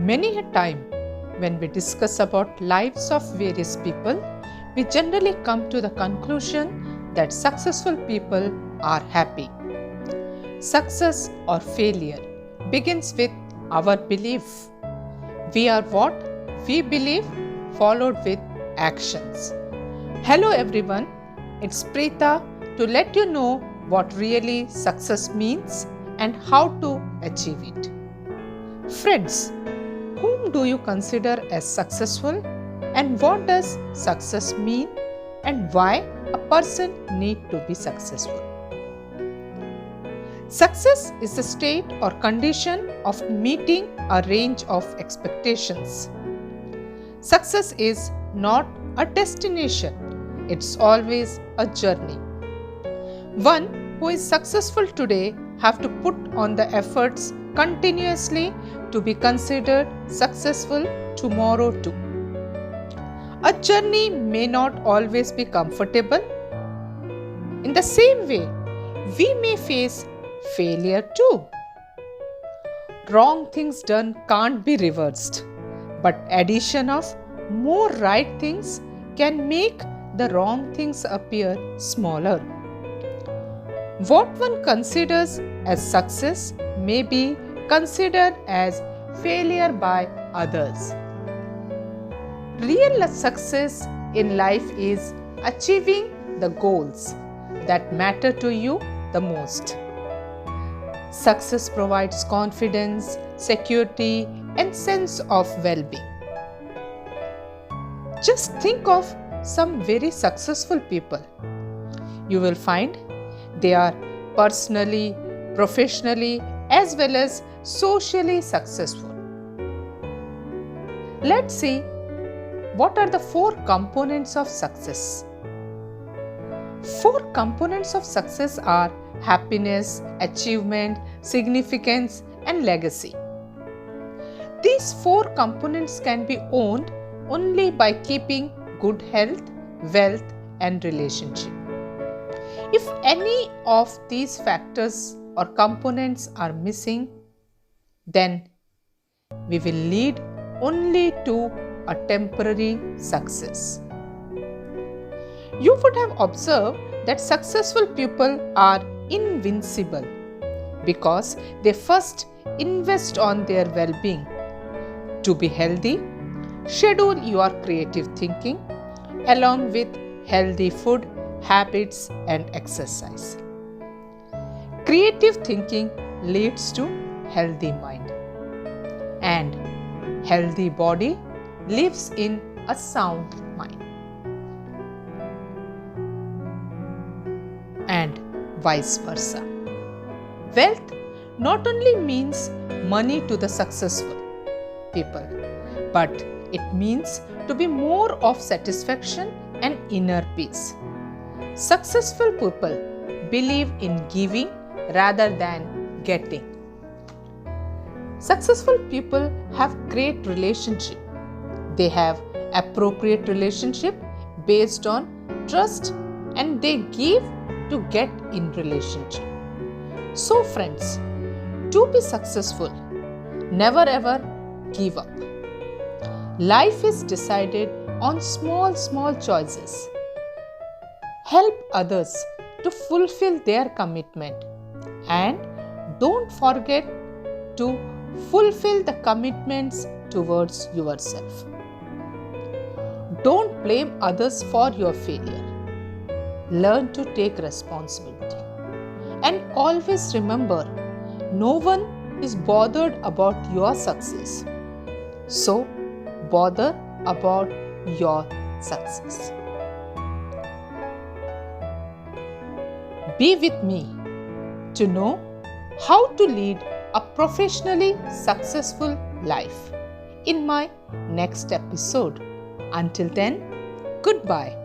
Many a time when we discuss about lives of various people, we generally come to the conclusion that successful people are happy. Success or failure begins with our belief. We are what we believe, followed with actions. Hello everyone, it's Preeta to let you know what really success means and how to achieve it. Friends, whom do you consider as successful, and what does success mean, and why a person need to be successful? Success is the state or condition of meeting a range of expectations. Success is not a destination, it's always a journey. One who is successful today have to put on the efforts continuously to be considered successful tomorrow too. A journey may not always be comfortable. In the same way, we may face failure too. Wrong things done can't be reversed, but addition of more right things can make the wrong things appear smaller. What one considers as success may be considered as failure by others. Real success in life is achieving the goals that matter to you the most. Success provides confidence, security, and sense of well-being. Just think of some very successful people. You will find they are personally, professionally, as well as socially successful. Let's see what are the 4 components of success. 4 components of success are happiness, achievement, significance, and legacy. These 4 components can be owned only by keeping good health, wealth, and relationship. If any of these factors or components are missing, then we will lead only to a temporary success. You would have observed that successful people are invincible because they first invest on their well-being. To be healthy, schedule your creative thinking along with healthy food, habits, and exercise. Creative thinking leads to healthy mind, and healthy body lives in a sound mind. And vice versa. Wealth not only means money to the successful people, but it means to be more of satisfaction and inner peace. Successful people believe in giving rather than getting. Successful people have great relationship. They have appropriate relationship based on trust, and they give to get in relationship. So friends, to be successful, never ever give up. Life is decided on small choices. Help others to fulfill their commitment, and don't forget to fulfill the commitments towards yourself. Don't blame others for your failure. Learn to take responsibility. And always remember, no one is bothered about your success. So, bother about your success. Be with me to know how to lead a professionally successful life in my next episode. Until then, goodbye.